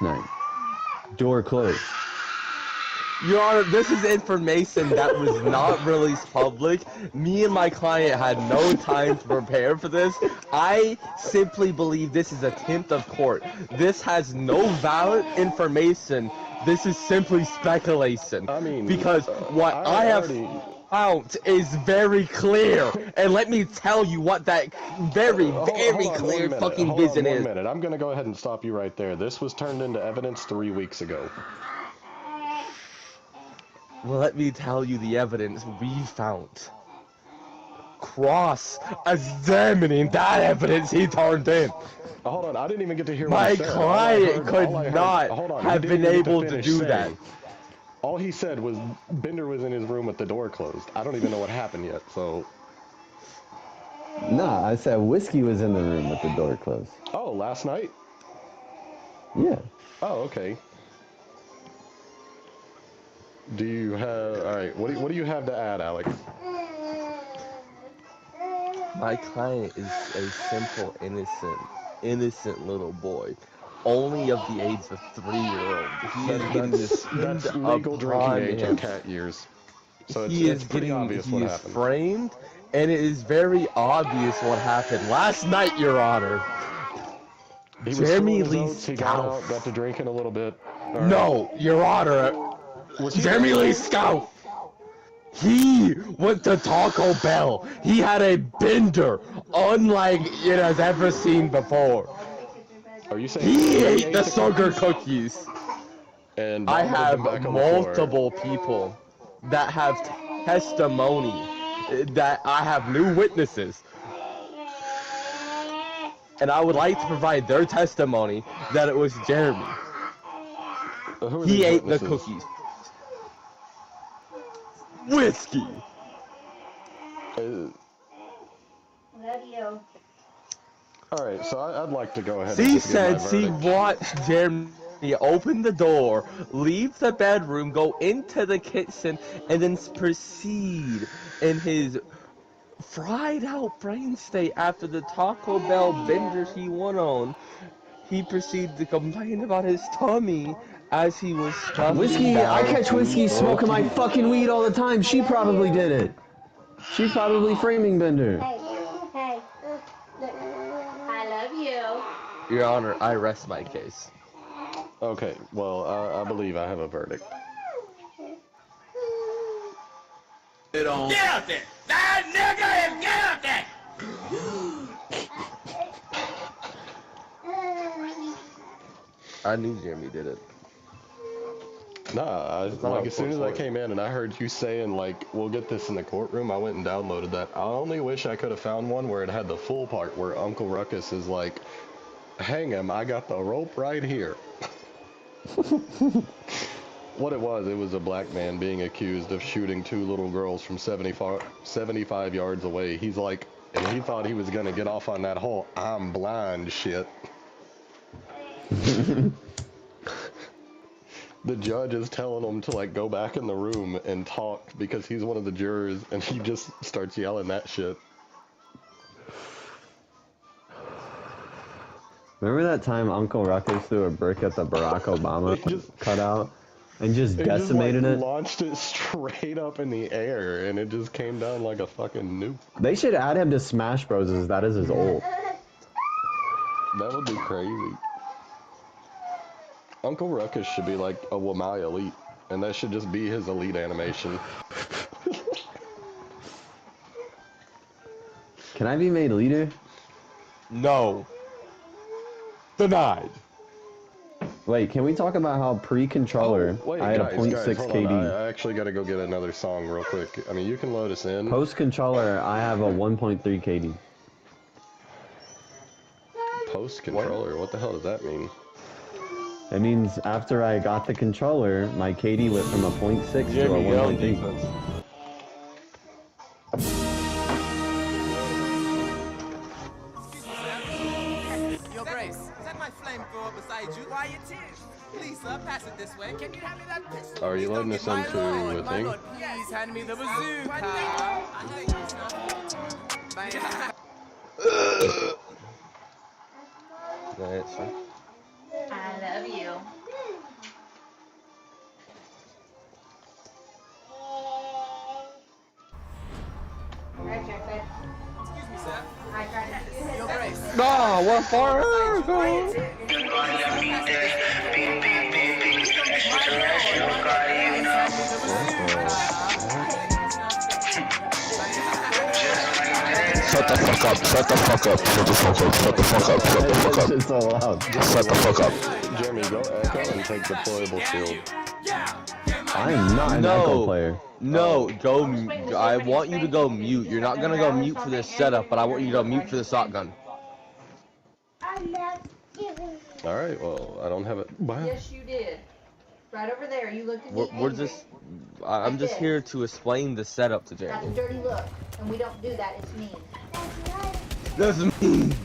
night. Door closed. Your Honor, this is information that was not released public. Me and my client had no time to prepare for this. I simply believe this is a contempt of court. This has no valid information. This is simply speculation. I mean, because what I have found is very clear. And let me tell you what that very clear fucking vision is. 1 minute. I'm gonna go ahead and stop you right there. This was turned into evidence 3 weeks ago. Well, let me tell you the evidence we found. Cross-examining that evidence he turned in. Hold on, I didn't even get to hear my what he said. client could not have been able to do that. All he said was Bender was in his room with the door closed. I don't even know what happened yet, so... Nah, I said Whiskey was in the room with the door closed. Oh, last night? Yeah. Oh, okay. Do you have... Alright, what do you have to add, Alex? My client is a simple, innocent little boy. Only of the age of 3-year-old. He is getting this That's legal drinking age in cat years. So it's pretty obvious what happened. He is framed, and it is very obvious what happened last night, Your Honor. Jeremy Lee Scout got to drinking a little bit. No, Your Honor. Jeremy Lee Scout. He went to Taco Bell. He had a bender, unlike it has ever seen before. Are you saying he ate the sugar cookies? And I have multiple people that have testimony, that I have new witnesses. And I would like to provide their testimony that it was Jeremy. He ate the cookies. Whiskey. Love you. Alright, so I'd like to go ahead She said she watched Jeremy open the door, leave the bedroom, go into the kitchen, and then proceed in his fried out brain state after the Taco Bell bender he went on. He proceeded to complain about his tummy as he was stuffing Whiskey, down I catch Whiskey smoking my fucking weed all the time. She probably did it. She's probably framing Bender. Hey, I love you. Your Honor, I rest my case. Okay, well, I believe I have a verdict. Get out there! That nigga is get out there! I knew Jeremy did it. Nah, as soon as I came in and I heard you saying, like, we'll get this in the courtroom, I went and downloaded that. I only wish I could have found one where it had the full part where Uncle Ruckus is like, hang him, I got the rope right here. What it was a black man being accused of shooting 2 little girls from 75 yards away. He's like, and he thought he was gonna get off on that whole I'm blind shit. The judge is telling him to, like, go back in the room and talk because he's one of the jurors, and he just starts yelling that shit. Remember that time Uncle Ruckus threw a brick at the Barack Obama cutout and just decimated it? Launched it straight up in the air, and it just came down like a fucking nuke. They should add him to Smash Bros. As that is his ult. That would be crazy. Uncle Ruckus should be like a Wamai Elite, and that should just be his elite animation. Can I be made leader? No. Denied. Wait, can we talk about how pre-controller I had a 0.6 KD? I actually gotta go get another song real quick. I mean, you can load us in. Post-controller, I have a 1.3 KD. Post-controller? What the hell does that mean? It means after I got the controller, my KD went from a 0.6 to a 1.3. Yo, Grace, is that my flamethrower beside you? Why it is? Please, sir, pass it this way. Can you hand me that pistol? Are you loading this into a thing? Lord, please hand me the bazooka. That's I love love you. Right, Jackson. Excuse me, sir. I tried to do his Your Grace. No, what for? Shut the fuck up, shut the fuck up, shut the fuck up, shut the fuck up, shut the fuck up. It's so loud. Shut the fuck up. Jeremy, go echo and take deployable shield. I am not an Echo player. No, go. I want you to go mute. You're not gonna go mute for this setup, but I want you to go mute for the shotgun. Alright, well, I don't have it. Wow. Yes, you did. Right over there. You looked at We're just. I'm just here to explain the setup to That's a Jeremy. dirty look, and we don't do that. It's mean. That's me.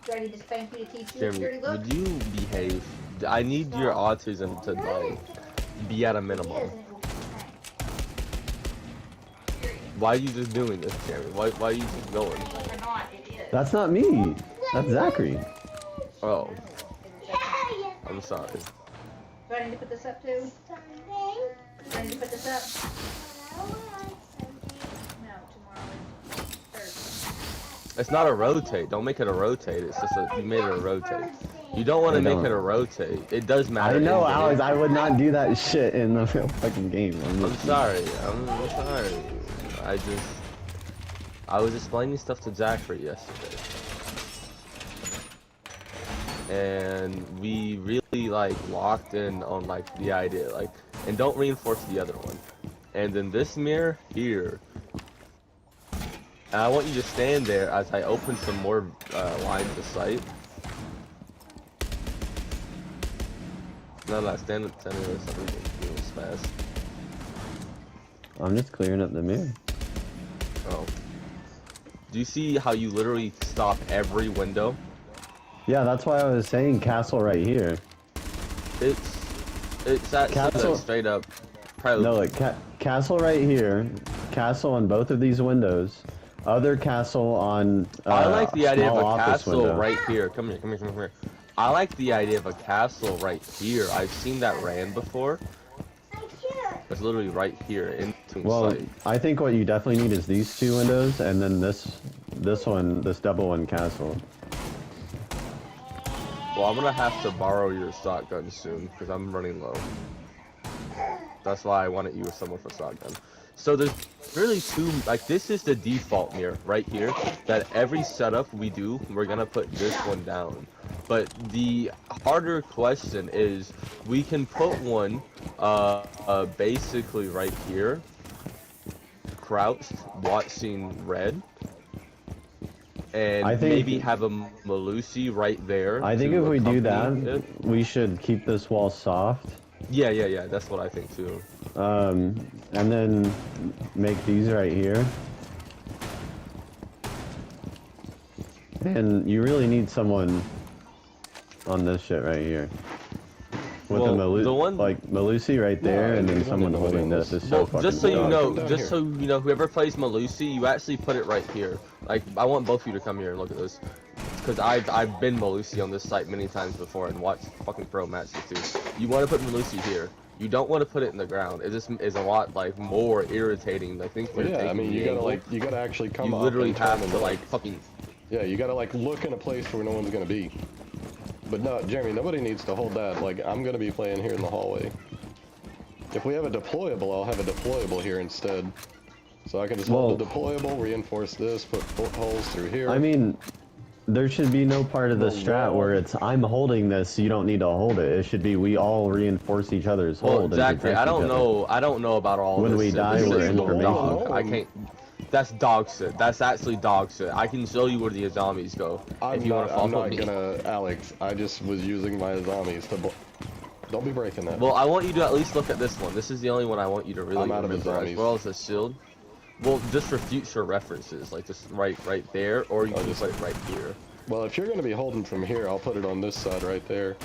Ready to spank you to teach you Jeremy, dirty look? would you behave? I need your autism to like be at a minimum. Why are you just doing this, Jeremy? Why are you just going? Or not, it is. That's not me. That's Zachary. Oh, I'm sorry. Do I need to put this up too? Do I need to put this up? No, tomorrow. Thursday. It's not a rotate. Don't make it a rotate. It's just you made it a rotate. You don't want to I make don't. it a rotate. It does matter. I know, in-game. Alex. I would not do that shit in the fucking game. I'm sorry. I'm sorry. I was explaining stuff to Zachary yesterday. And we really like locked in on like the idea, like, and don't reinforce the other one. And then this mirror here, and I want you to stand there as I open some more lines of sight. No, stand there, something real fast. I'm just clearing up the mirror. Oh. Do you see how you literally stop every window? Yeah, that's why I was saying castle right here. It's actually Castle- like straight up. Probably. No, like castle right here. Castle on both of these windows. Other castle on. I like the idea of small a office castle window. right here. Come here, come here, come here, come here. I like the idea of a castle right here. I've seen that ran before. It's literally right here into Well, sight. I think what you definitely need is these two windows, and then this double one castle. Well, I'm gonna have to borrow your shotgun soon because I'm running low. That's why I wanted you with someone for shotgun. So there's really two, like this is the default mirror right here, that every setup we do, we're gonna put this one down. But the harder question is, we can put one, basically right here, crouched, watching red, and I think- maybe have a Malusi right there. I think to if we do accompany that, it. we should keep this wall soft. Yeah, that's what I think too. And then make these right here. And you really need someone on this shit right here. With Well, a the one- like Malusi right there, and then there's someone nobody holding on this this. is so Well, fucking just so you dumb. know, Come down just here. so you know, whoever plays Malusi, you actually put it right here. Like, I want both of you to come here and look at this, because I've been Malusi on this site many times before and watched fucking pro matches too. You want to put Malusi here. You don't want to put it in the ground. It just is a lot like more irritating. I think when Yeah, you're I taking mean, the you gotta angle, like, you gotta actually come you up literally and turn have and to look. like fucking. Yeah, you gotta like look in a place where no one's gonna be. But no, Jeremy, nobody needs to hold that. Like, I'm gonna be playing here in the hallway. If we have a deployable, I'll have a deployable here instead. So I can just hold the deployable, reinforce this, put holes through here. I mean, there should be no part of the Oh, strat no. where it's I'm holding this, you don't need to hold it. It should be we all reinforce each other's Well, hold. and exactly. protect I each don't other. know. I don't know about all When this. we shit. die, This we're is information. dog. I No. can't. That's dog shit. That's actually dog shit. I can show you where the zombies go if you want to I'm follow not me. gonna, Alex. I just was using my zombies to. Don't be breaking that. Well, I want you to at least look at this one. This is the only one I want you to really I'm out of the remember, as zombies. well as the shield. Well, just for future references, like just right there, or you Oh, can just- put it right here. Well, if you're gonna be holding from here, I'll put it on this side right there.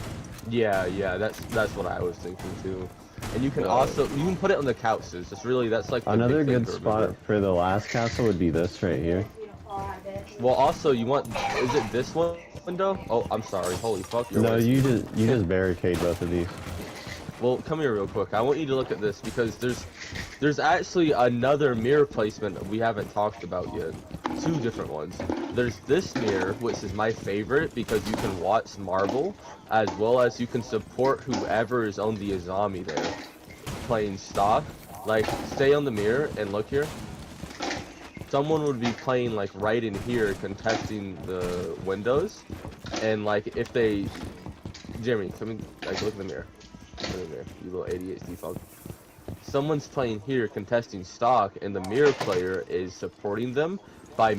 Yeah, that's what I was thinking too. And you can No. also you can put it on the couches. It's really that's like the Another big thing good to spot remember. for the last castle would be this right here. Alright, bitch. Well, also, you want, is it this one window? Oh, I'm sorry. Holy fuck. You're No, right. you just barricade both of these. Well, come here real quick. I want you to look at this because there's actually another mirror placement we haven't talked about yet. Two different ones. There's this mirror, which is my favorite because you can watch Marble, as well as you can support whoever is on the Azami there, playing stock. Like, stay on the mirror and look here. Someone would be playing like right in here, contesting the windows, and like if they, Jeremy, come in, like look in the mirror. Look in the mirror, you little ADHD fuck. Someone's playing here, contesting stock, and the mirror player is supporting them by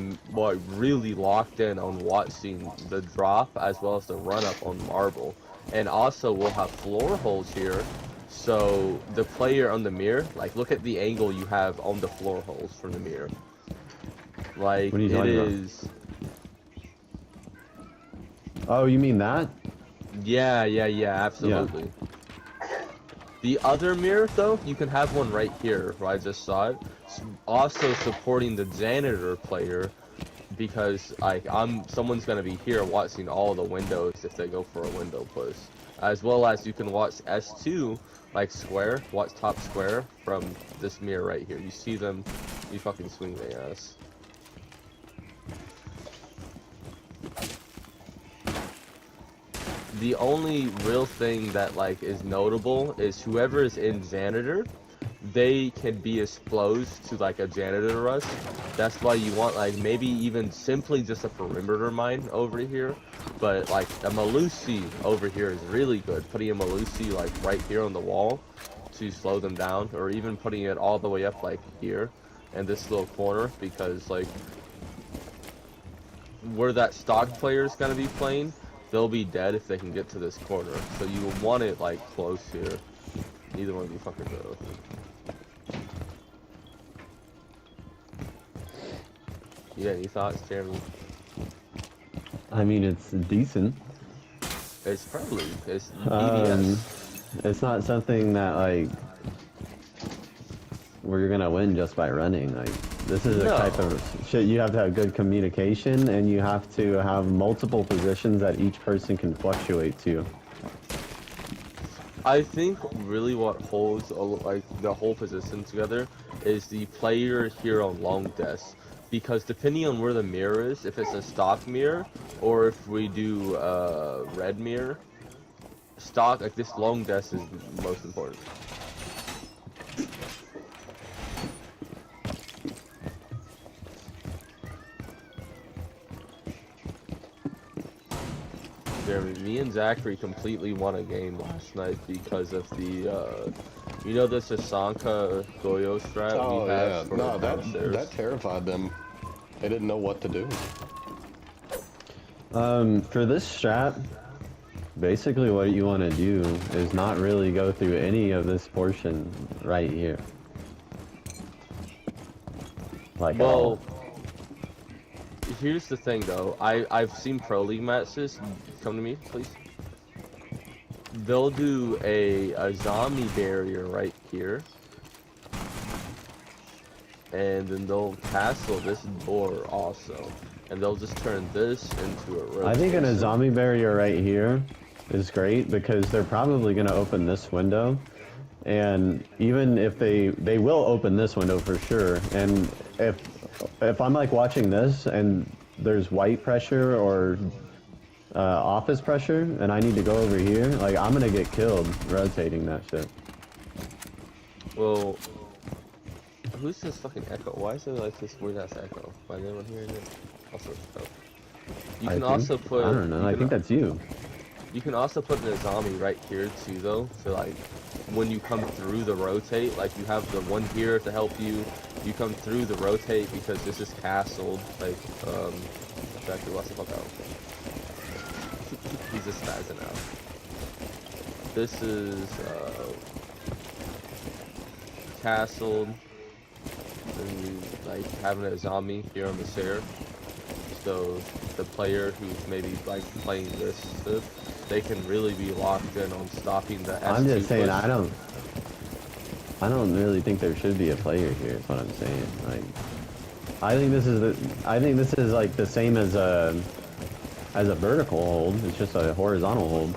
really locked in on watching the drop as well as the run up on Marble. And also we'll have floor holes here, so the player on the mirror, like look at the angle you have on the floor holes from the mirror. Like What are you it talking about? is. Oh, you mean that? Yeah, absolutely. The other mirror, though, you can have one right here, where I just saw it. Also supporting the janitor player, because like someone's gonna be here watching all the windows if they go for a window push, as well as you can watch S2 like square, watch top square from this mirror right here. You see them, you fucking swing their ass. The only real thing that like is notable is whoever is in janitor, they can be exposed to like a janitor rush. That's why you want like maybe even simply just a perimeter mine over here. But like a Malusi over here is really good. Putting a Malusi like right here on the wall to slow them down, or even putting it all the way up like here in this little corner, because like where that stock player is gonna be playing, they'll be dead if they can get to this corner. So you want it like close here. Neither one of you fuckers are open. You got any thoughts, Jeremy? I mean, it's decent. It's BDS. It's not something that like we're gonna win just by running. Like, this is a type of shit you have to have good communication, and you have to have multiple positions that each person can fluctuate to. I think really what holds like the whole position together is the player here on long desk, because depending on where the mirror is, if it's a stock mirror or if we do red mirror, stock like this long desk is most important. Jeremy, me and Zachary completely won a game last night because of the, you know, the Sasanka Goyo strat we had for no, downstairs? that terrified them. They didn't know what to do. For this strat, basically what you want to do is not really go through any of this portion right here. Like, Well, here's the thing though. I've seen Pro League matches. Come to me, please. They'll do a zombie barrier right here, and then they'll castle this door also, and they'll just turn this into a rotation. I think in a zombie barrier right here is great because they're probably going to open this window, and even if they will open this window for sure. And if I'm like watching this and there's white pressure or office pressure and I need to go over here, like I'm gonna get killed rotating that shit. Well, who's this fucking echo? Why is there like this weird ass echo? Why is anyone hearing it? All sorts of stuff. You can also put. I don't know. I think that's you. You can also put the zombie right here too, though. So like, when you come through the rotate, like you have the one here to help you. You come through the rotate because this is castled. Like, exactly what's the fuck out. He's just spazzing out. This is castled. And you like having a zombie here on the stair. So the player who's maybe like playing this stuff, they can really be locked in on stopping the S2 I'm just saying, push. I don't really think there should be a player here, is what I'm saying. Like, I think this is like the same as a vertical hold. It's just a horizontal hold.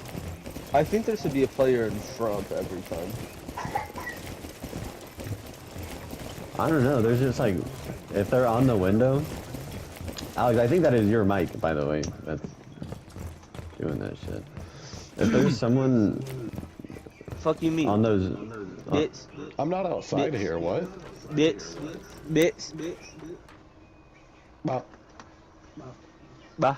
I think there should be a player in front every time. I don't know. There's just like, if they're on the window. Alex, I think that is your mic, by the way. That's doing that shit. If there's someone Fuck you mean? on those, Bitch. I'm not outside here. What? Bitch. Bitch. Bah. Bah.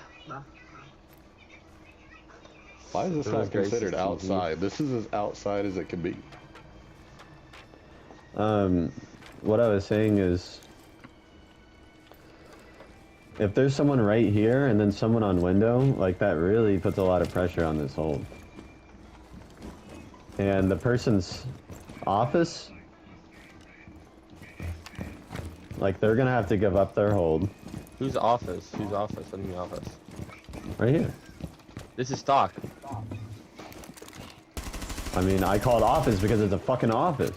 Why is this Goodness not considered gracious, outside? This is as outside as it could be. what I was saying is, if there's someone right here and then someone on window, like that really puts a lot of pressure on this hold. And the person's office, like they're gonna have to give up their hold. Whose office? Whose office? What do you mean office? Right here. This is stock. I mean, I call it office because it's a fucking office.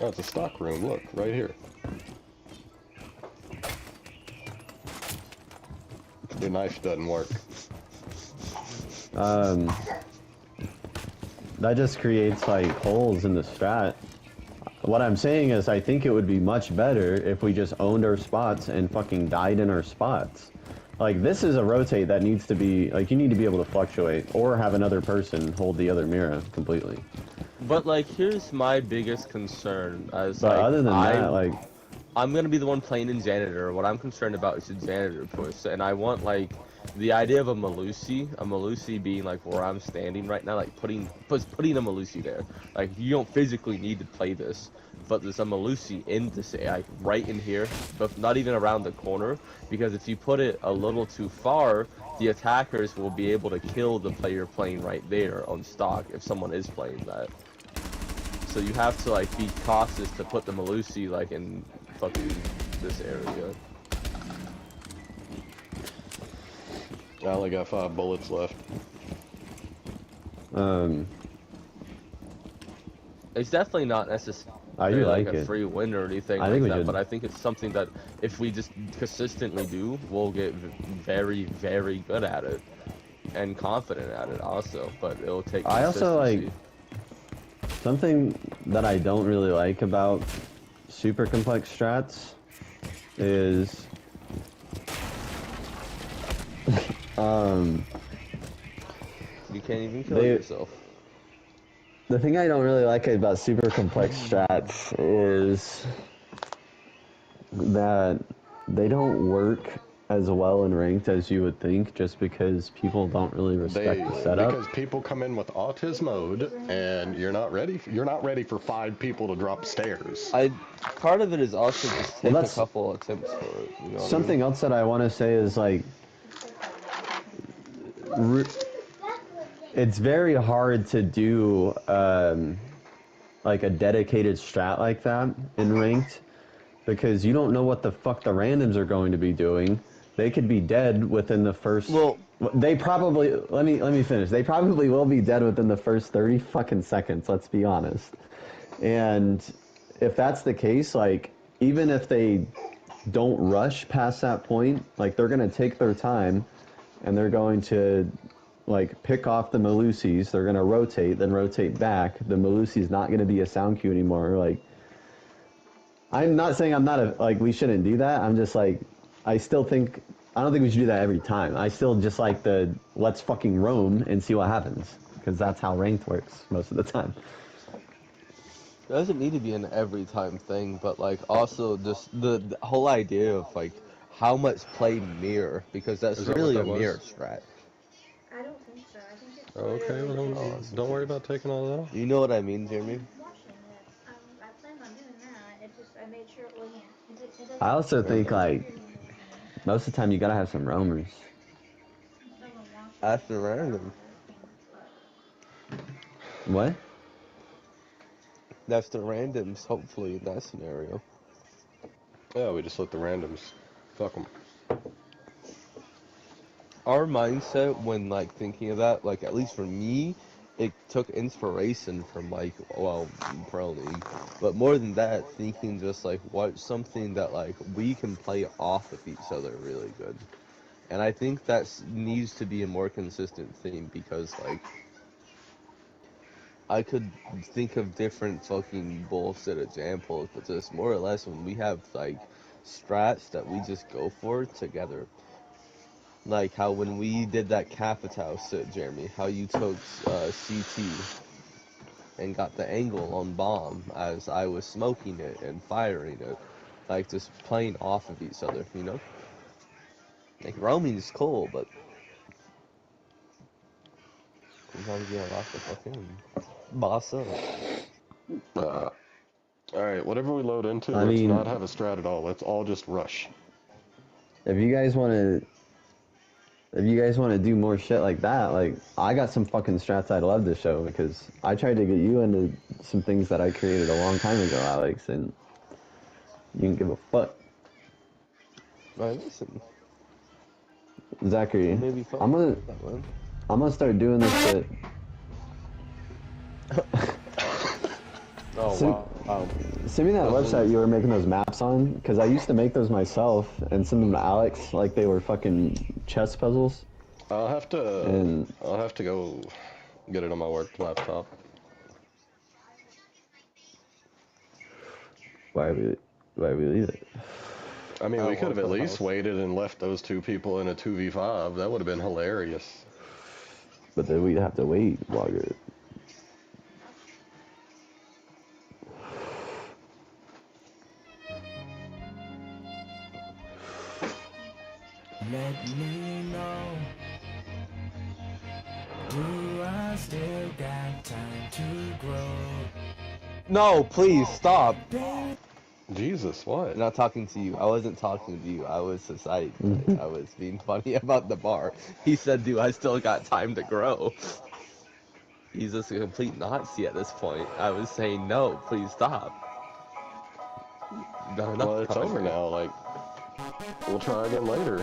Oh, it's a stock room. Look, right here. Your knife doesn't work. That just creates like holes in the strat. What I'm saying is I think it would be much better if we just owned our spots and fucking died in our spots. Like, this is a rotate that needs to be, like, you need to be able to fluctuate or have another person hold the other mirror completely. But like, here's my biggest concern. As But like, other than that, like, I'm gonna be the one playing in janitor. What I'm concerned about is the janitor push, and I want like the idea of a Malusi being like where I'm standing right now, like putting a Malusi there. Like, you don't physically need to play this, but there's a Malusi in this, like right in here, but not even around the corner, because if you put it a little too far, the attackers will be able to kill the player playing right there on stock if someone is playing that. So you have to like be cautious to put the Malusi like in fucking this area. I only got 5 bullets left. It's definitely not necessarily I do like a it. free win or anything I like think we that, should. but I think it's something that if we just consistently do, we'll get very, very good at it and confident at it also. But it'll take. I also like consistency. something that I don't really like about super complex strats is You can't even kill they- yourself. the thing I don't really like about super complex strats is that they don't work as well in ranked as you would think, just because people don't really respect the setup. Because people come in with autism mode, and you're not ready. You're not ready for 5 people to drop stairs. Part of it is also just take a that's- couple attempts for it. You know what I Something else that I want to say is like, it's very hard to do like a dedicated strat like that in ranked, because you don't know what the fuck the randoms are going to be doing. They could be dead within the first. Well, they probably. Let me finish. They probably will be dead within the first 30 fucking seconds. Let's be honest. And if that's the case, like, even if they don't rush past that point, like, they're gonna take their time, and they're going to like pick off the Malusis. They're gonna rotate, then rotate back. The Malusi's not gonna be a sound cue anymore. Like, I'm not saying I'm not like we shouldn't do that. I'm just like, I don't think we should do that every time. I still just like the let's fucking roam and see what happens, because that's how ranked works most of the time. It doesn't need to be an every time thing, but like also just the whole idea of like how much play mirror, because that's Is that really what a that was? mirror strat. I don't think so. I think it's Okay, well, don't worry about taking all that off. You know what I mean, Jeremy? watching it. I planned on doing that. It just, I made sure it wasn't. It doesn't I also think like most of the time you gotta have some roamers. After random. What? That's the randoms, hopefully, in that scenario. Yeah, we just let the randoms. Fuck them. Our mindset when like thinking of that, like at least for me, it took inspiration from like, well, Pro League, but more than that, thinking just like what's something that like we can play off of each other really good. And I think that needs to be a more consistent theme because like I could think of different fucking bullshit examples, but just more or less when we have like strats that we just go for together. Like how when we did that Capitao sit, Jeremy, how you took CT and got the angle on bomb as I was smoking it and firing it. Like just playing off of each other, you know? Like roaming is cool, but sometimes you gotta have to fucking boss up. Alright, whatever we load into, I let's mean- not have a strat at all. Let's all just rush. If you guys want to do more shit like that, like I got some fucking strats I'd love to show because I tried to get you into some things that I created a long time ago, Alex, and you didn't give a fuck. Right, listen. Zachary, Maybe fuck I'm gonna that one. start doing this shit. Oh So- wow. Send me that website you were making those maps on, because I used to make those myself and send them to Alex like they were fucking chess puzzles. I'll have to And- go get it on my work laptop. Why we leave it? I mean, I we could have want at the least house. waited and left those two people in a 2v5. That would have been hilarious. But then we'd have to wait longer. Let me know. Do I still got time to grow? No, please stop. Jesus, what? I'm not talking to you. I wasn't talking to you. I was society. I was being funny about the bar. He said, "Dude, I still got time to grow." He's just a complete Nazi at this point. I was saying, "No, please stop." You've done enough Well, it's time. over now. Like, we'll try again later.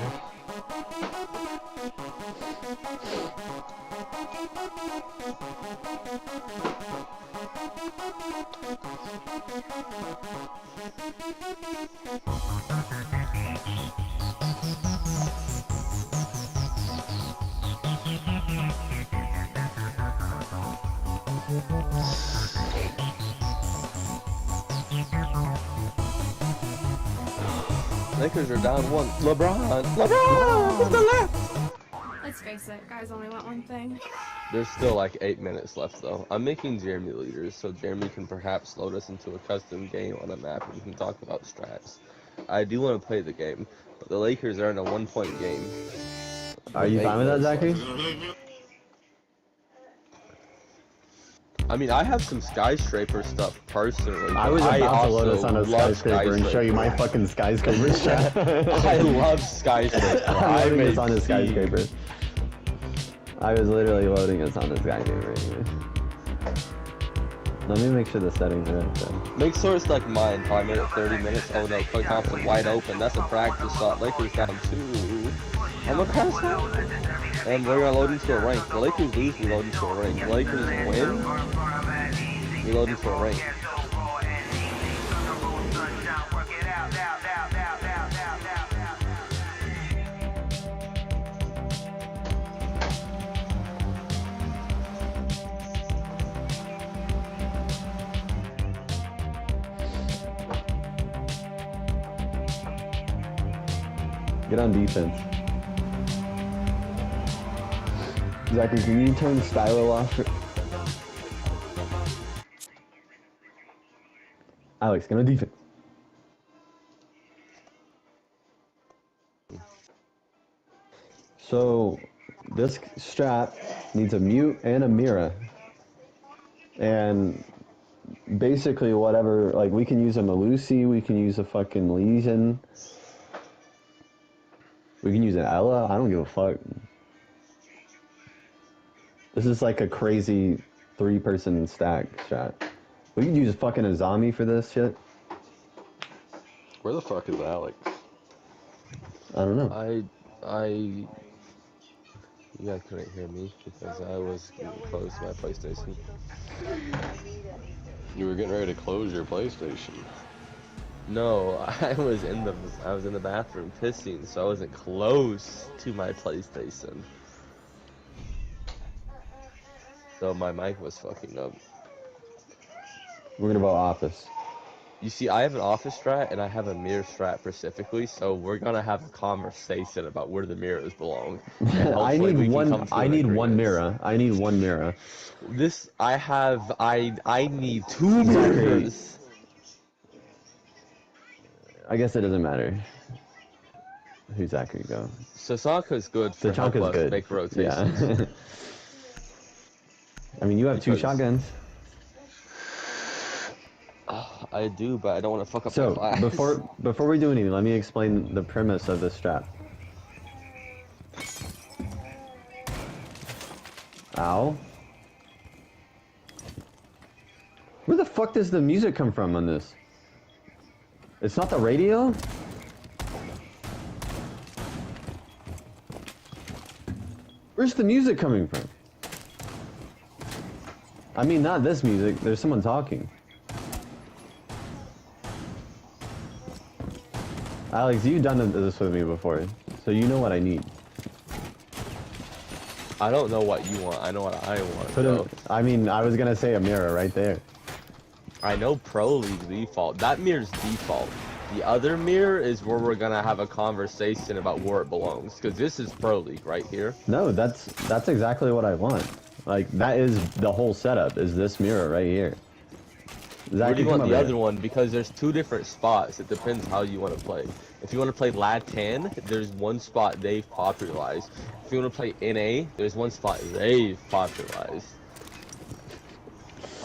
Lakers are down one. LeBron with the left. Let's face it, guys only want one thing. There's still like 8 minutes left though. I'm making Jeremy leaders so Jeremy can perhaps load us into a custom game on a map and we can talk about strats. I do want to play the game, but the Lakers are in a 1-point game. Are you fine with that, Zachary? I mean, I have some skyscraper stuff personally. I was but about to load also us on a love skyscraper and show you my fucking skyscraper strat. I love skyscraper. I'm loading made us on a Steve- skyscraper. I was literally loading us on the skyscraper anyway. Let me make sure the settings are right there. Make sure it's like mine. If I made it 30 minutes. Oh no, Clay Thompson wide open. That's a practice shot. Lakers down 2. I'm gonna pass out. And we're gonna load into a rank. The Lakers lose, we load into a rank. The Lakers win, we load into a rank. Get on defense. Zachary, can you turn Stylo off? Alex, get on defense. So, this strat needs a mute and a Mira. And basically whatever, like we can use a Malusi, we can use a fucking Legion. We can use an Ella, I don't give a fuck. This is like a crazy 3-person stack strat. We could use fucking a zombie for this shit. Where the fuck is Alex? I don't know. You guys couldn't hear me because I was close to my PlayStation. You were getting ready to close your PlayStation. No, I was in the bathroom pissing, so I wasn't close to my PlayStation. So my mic was fucking up. We're gonna vote office. You see, I have an office strat and I have a mirror strat specifically, so we're gonna have a conversation about where the mirrors belong. And I hopefully we need can one. come to I an need one agreement. mirror. I need one mirror. I need 2 mirrors. I guess it doesn't matter. Who's Zachary go? Sasaka's good for help Tachanka's us good. make rotations. Yeah. I mean, you have 2 Because- shotguns. I do, but I don't want to fuck up So my class. before we do anything, let me explain the premise of this strap. Ow. Where the fuck does the music come from on this? It's not the radio? Where's the music coming from? I mean, not this music. There's someone talking. Alex, you've done this with me before, so you know what I need. I don't know what you want. I know what I want. Put So, I mean, I was gonna say a mirror right there. I know Pro League default. That mirror's default. The other mirror is where we're gonna have a conversation about where it belongs. Because this is Pro League right here. No, that's exactly what I want. Like, that is the whole setup, is this mirror right here. Where do you come want up the here. other one? Because there's 2 different spots. It depends how you want to play. If you want to play Latin, there's one spot they've popularized. If you want to play NA, there's one spot they've popularized.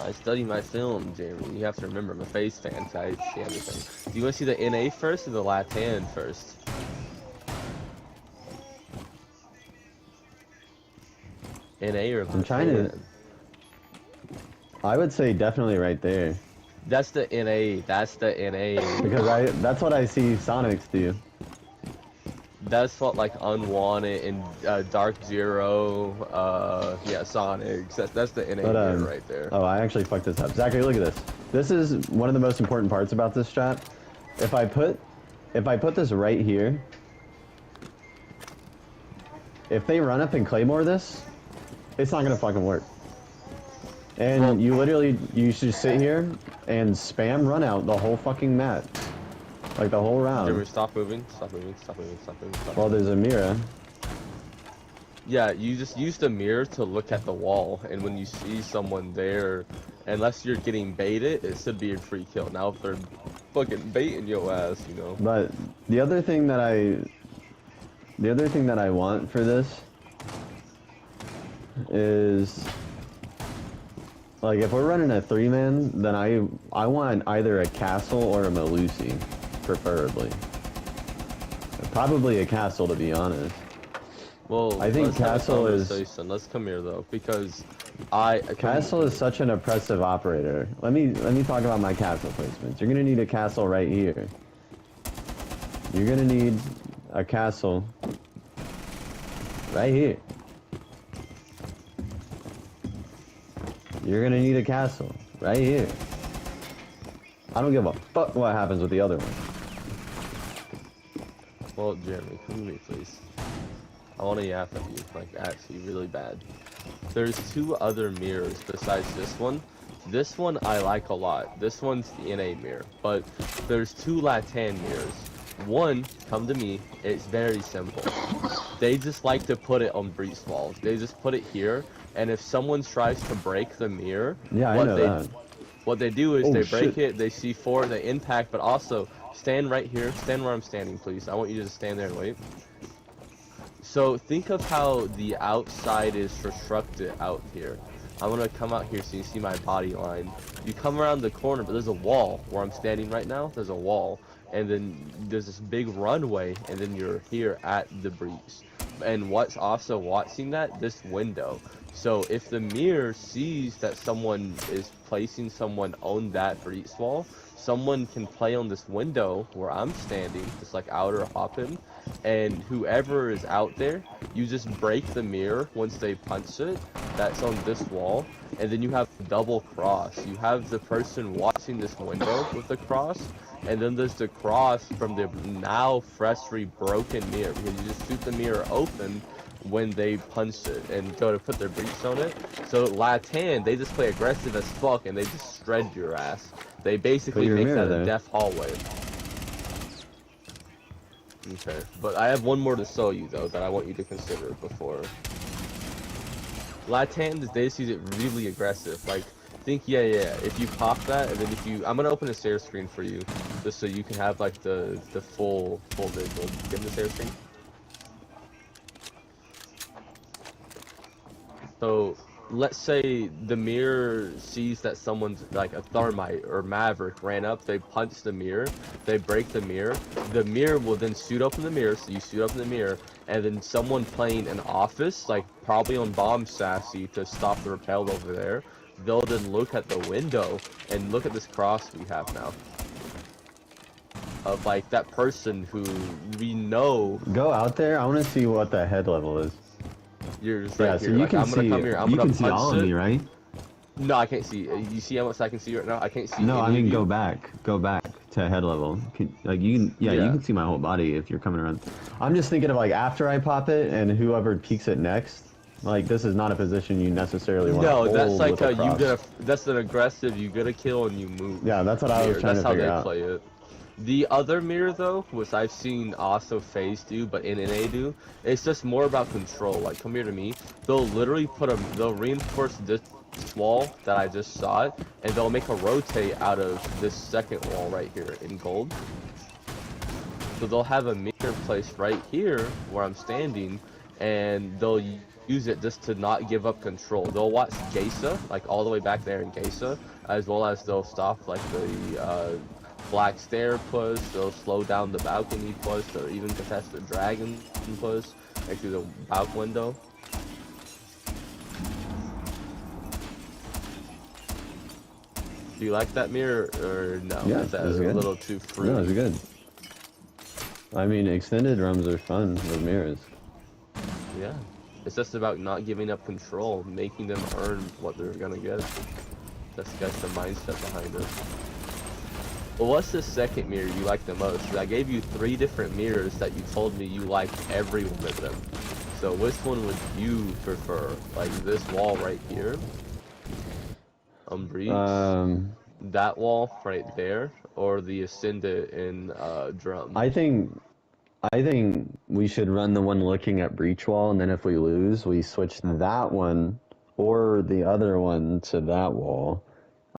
I study my film, Jeremy. You have to remember, I'm a FaZe fan, so I see everything. Do you want to see the NA first or the Latin first? NA or Latin? I'm trying to... I would say definitely right there. That's the NA. That's the NA. Because that's what I see Sonics do. That's what like Unwanted and Dark Zero, yeah, Sonics. That's the NA But, right there. Oh, I actually fucked this up. Zachary, look at this. This is one of the most important parts about this strat. If I put this right here, if they run up and claymore this, it's not gonna fucking work. And you should sit here and spam run out the whole fucking map. Like the whole round. Jeremy, stop moving. Stop moving. Stop moving. Stop moving. Stop Well, moving. there's a mirror. Yeah, you just use the mirror to look at the wall, and when you see someone there, unless you're getting baited, it should be a free kill. Now if they're fucking baiting your ass, you know. But the other thing that I want for this is, like, if we're running a 3-man, then I want either a castle or a Melusi, preferably. Probably a castle, to be honest. Well, I think let's have a Castle is- conversation. Let's come here though, because Castle is such an oppressive operator. Let me talk about my castle placements. You're gonna need a castle right here. You're gonna need a castle right here. You're gonna need a castle right here. I don't give a fuck what happens with the other one. Well, Jeremy, come to me, please. I want to yap at you, like, actually, really bad. There's 2 other mirrors besides this one. This one I like a lot. This one's the NA mirror. But there's 2 Latin mirrors. One, come to me, it's very simple. They just like to put it on breach walls. They just put it here, and if someone tries to break the mirror, Yeah, I know that. what they do is Oh, they break shit. it, they C4, they impact, but also stand right here. Stand where I'm standing, please. I want you to just stand there and wait. So think of how the outside is constructed out here. I'm gonna come out here so you see my body line. You come around the corner, but there's a wall where I'm standing right now. There's a wall, and then there's this big runway, and then you're here at the breach. And what's also watching that? This window. So if the mirror sees that someone is placing someone on that breach wall, someone can play on this window where I'm standing, just like outer hopping, and whoever is out there, you just break the mirror once they punch it. That's on this wall, and then you have double cross. You have the person watching this window with the cross, and then there's the cross from the now freshly broken mirror, because you just shoot the mirror open when they punch it and go to put their breach on it. So Latan, they just play aggressive as fuck and they just shred your ass. They basically your make mirror that a there. death hallway. Okay, but I have one more to show you though that I want you to consider before. Latan, they sees it really aggressive. Like, think, yeah, if you pop that, and then if you, I'm gonna open a share screen for you, just so you can have like the full visual. Give me the share screen. So, let's say the mirror sees that someone's, like a Thermite or Maverick ran up, they punch the mirror, they break the mirror will then shoot up in the mirror, so you shoot up in the mirror, and then someone playing an office, like probably on bomb sassy to stop the rappel over there, they'll then look at the window and look at this cross we have now. Of like that person who we know. Go out there. I want to see what the head level is. You're just Yeah, right so here. you Like, can I'm gonna see. come here. I'm You gonna can see punch all of it. me, right? No, I can't see. You see how much I can see right now? I can't see. No, I any of mean you. go back to head level. Like you can, you Yeah. can see my whole body if you're coming around. I'm just thinking of like after I pop it and whoever peeks it next. Like this is not a position you necessarily want. No, to that's hold like with a you cross. get a. That's an aggressive. You get a kill and you move. Yeah, that's what I was mirror. trying That's to how figure they out. play it. The other mirror though, which I've seen also FaZe do, but in NA do, it's just more about control. Like, come here to me. They'll literally they'll reinforce this wall that I just saw, and they'll make a rotate out of this second wall right here in gold. So they'll have a mirror placed right here where I'm standing, and they'll use it just to not give up control. They'll watch Geisa, like all the way back there in Geisa, as well as they'll stop like the black stair push, they'll slow down the balcony push, or even contest the dragon push, like through the balc window. Do you like that mirror, or no? Yeah, Is that it's a good. little too free? No, it's good. I mean, extended runs are fun with mirrors. Yeah. It's just about not giving up control, making them earn what they're gonna get. That's the mindset behind it. Well, what's the second mirror you like the most? 'Cause I gave you 3 different mirrors that you told me you liked every one of them. So which one would you prefer? Like this wall right here? Breach? That wall right there? Or the Ascendant in Drum? I think we should run the one looking at breach wall, and then if we lose, we switch that one or the other one to that wall.